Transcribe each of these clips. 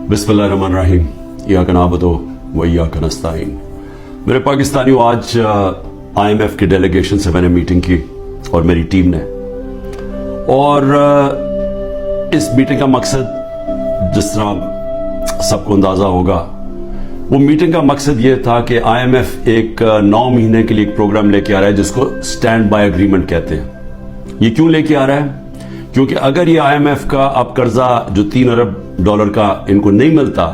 बिस्मिल्लाहिर्रहमानिर्रहीम इय्याका नअबुदु व इय्याका नस्तईन। मेरे पाकिस्तानियों, आज IMF की डेलीगेशन से मैंने मीटिंग की और मेरी टीम ने, और इस मीटिंग का मकसद जिस तरह सबको अंदाजा होगा, वो मीटिंग का मकसद ये था कि IMF एक 9 महीने के लिए एक प्रोग्राम लेके आ रहा है जिसको स्टैंड बाय एग्रीमेंट कहते हैं। ये क्यों लेके आ रहा है? क्योंकि अगर ये IMF का अब कर्जा जो $3 अरब का इनको नहीं मिलता,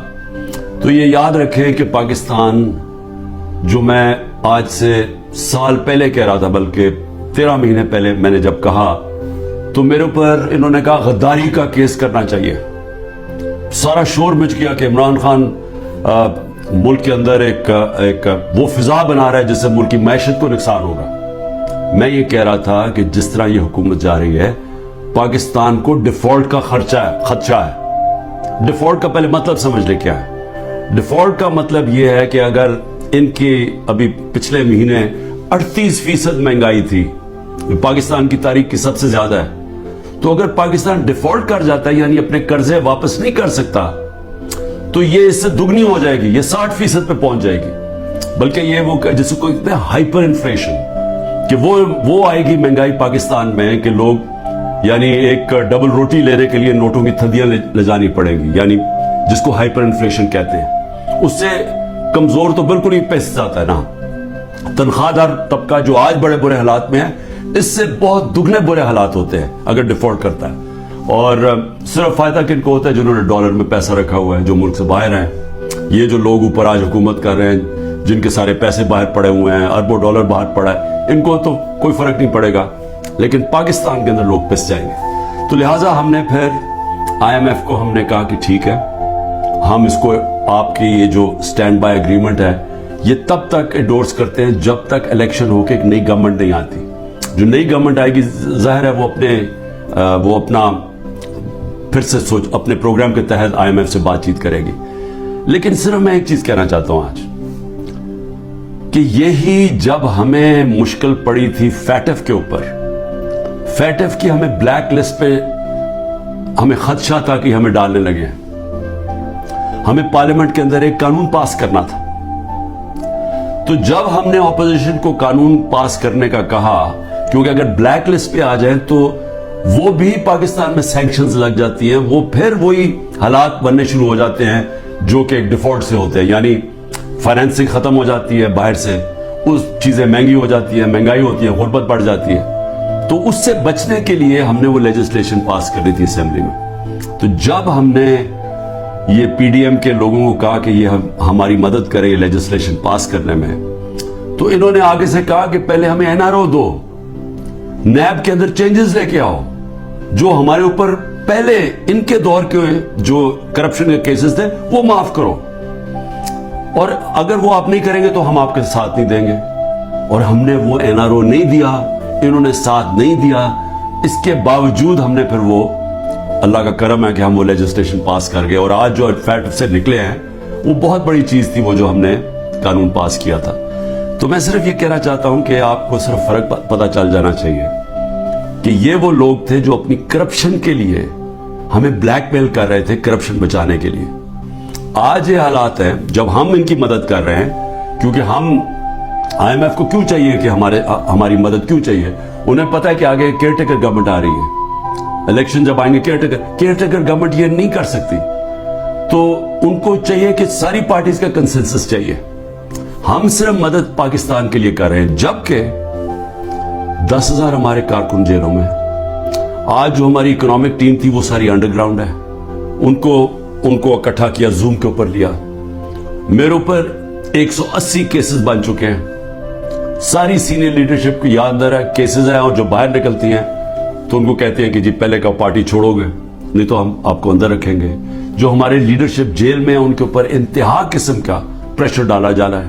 तो ये याद रखें कि पाकिस्तान, जो मैं आज से साल पहले कह रहा था, बल्कि 13 महीने पहले मैंने जब कहा, तो मेरे ऊपर इन्होंने कहा गद्दारी का केस करना चाहिए। सारा शोर मच गया कि इमरान खान मुल्क के अंदर एक वो फिजा बना रहा है जिससे मुल्क की मैशत को नुकसान होगा। मैं ये कह रहा था कि जिस तरह ये हुकूमत जा रही है, पाकिस्तान को डिफॉल्ट का खदशा है। डिफॉल्ट का पहले मतलब समझ ले क्या है। डिफॉल्ट का मतलब यह है कि अगर इनकी अभी पिछले महीने 38% महंगाई थी, पाकिस्तान की तारीख की सबसे ज्यादा है, तो अगर पाकिस्तान डिफॉल्ट कर जाता है, यानी अपने कर्जे वापस नहीं कर सकता, तो ये इससे दुगनी हो जाएगी, ये 60% पे पहुंच जाएगी। बल्कि ये वो जिसको कहते हैं हाइपर इन्फ्लेशन, कि वो आएगी महंगाई पाकिस्तान में कि लोग, यानी एक डबल रोटी लेने के लिए नोटों की थदियां ले जानी पड़ेगी, यानी जिसको हाइपर इन्फ्लेशन कहते हैं। उससे कमजोर तो बिल्कुल ही पैसे जाता है ना। तनख्वाहदार तबका जो आज बड़े बुरे हालात में है, इससे बहुत दुगने बुरे हालात होते हैं अगर डिफॉल्ट करता है। और सिर्फ फायदा किनको होता है? जिन्होंने डॉलर में पैसा रखा हुआ है, जो मुल्क से बाहर हैं। ये जो लोग ऊपर आज हुकूमत कर रहे हैं, जिनके सारे पैसे बाहर पड़े हुए हैं, अरबों डॉलर बाहर पड़ा है, इनको तो कोई फर्क नहीं पड़ेगा, लेकिन पाकिस्तान के अंदर लोग पिस जाएंगे। तो लिहाजा हमने फिर IMF को हमने कहा कि ठीक है, हम इसको, आपकी ये जो स्टैंड बाय एग्रीमेंट है, ये तब तक एंडोर्स करते हैं जब तक इलेक्शन होकर एक नई गवर्नमेंट नहीं आती। जो नई गवर्नमेंट आएगी, जाहिर है वो अपना फिर से अपने प्रोग्राम के तहत IMF से बातचीत करेगी। लेकिन सिर्फ मैं एक चीज कहना चाहता हूं आज, कि यही जब हमें मुश्किल पड़ी थी फैटफ के ऊपर, फैटफ की हमें ब्लैक लिस्ट पे हमें खदशा था कि हमें डालने लगे हैं। हमें पार्लियामेंट के अंदर एक कानून पास करना था। तो जब हमने ऑपोजिशन को कानून पास करने का कहा, क्योंकि अगर ब्लैक लिस्ट पे आ जाए तो वो भी पाकिस्तान में सैंक्शंस लग जाती हैं, वो फिर वही हालात बनने शुरू हो जाते हैं जो कि एक डिफॉल्ट से होते हैं, यानी फाइनेंसिंग खत्म हो जाती है बाहर से, उस चीजें महंगी हो जाती है, महंगाई होती है, गुर्बत बढ़ जाती है। तो उससे बचने के लिए हमने वो लेजिस्लेशन पास कर दी थी असेंबली में। तो जब हमने ये PDM के लोगों को कहा कि ये हमारी मदद करें ये लेजिस्लेशन पास करने में, तो इन्होंने आगे से कहा कि पहले हमें NRO दो, नैब के अंदर चेंजेस लेके आओ, जो हमारे ऊपर पहले इनके दौर के जो करप्शन के केसेस थे वो माफ करो, और अगर वो आप नहीं करेंगे तो हम आपके साथ नहीं देंगे। और हमने वो NRO नहीं दिया, इन्होंने साथ नहीं दिया। इसके बावजूद हमने फिर वो, अल्लाह का करम है कि हम वो लेजिस्लेशन पास कर गए, और आज जो फैक्ट से निकले हैं वो बहुत बड़ी चीज थी, वो जो हमने कानून पास किया था। तो मैं सिर्फ ये कहना चाहता हूं कि आपको सिर्फ फर्क पता चल जाना चाहिए कि ये वो लोग थे जो अपनी करप्शन के लिए हमें ब्लैकमेल कर रहे थे, करप्शन बचाने के लिए। आज ये हालात है जब हम इनकी मदद कर रहे हैं, क्योंकि हम IMF को क्यों चाहिए कि हमारी मदद क्यों चाहिए? उन्हें पता है कि आगे केयरटेकर गवर्नमेंट आ रही है, इलेक्शन जब आएंगे केयरटेकर गवर्नमेंट ये नहीं कर सकती, तो उनको चाहिए कि सारी पार्टीज का कंसेंसस चाहिए। हम सिर्फ मदद पाकिस्तान के लिए कर रहे हैं, जबकि 10,000 हमारे कारकुन जेलों में। आज जो हमारी इकोनॉमिक टीम थी वो सारी अंडरग्राउंड है, उनको इकट्ठा किया, जूम के ऊपर लिया। मेरे ऊपर 180 केसेस बन चुके हैं। सारी सीनियर लीडरशिप को याद है केसेस हैं, और जो बाहर निकलती हैं तो उनको कहते हैं कि जी पहले का पार्टी छोड़ोगे, नहीं तो हम आपको अंदर रखेंगे। जो हमारे लीडरशिप जेल में है, उनके ऊपर इंतहा किस्म का प्रेशर डाला जा रहा है।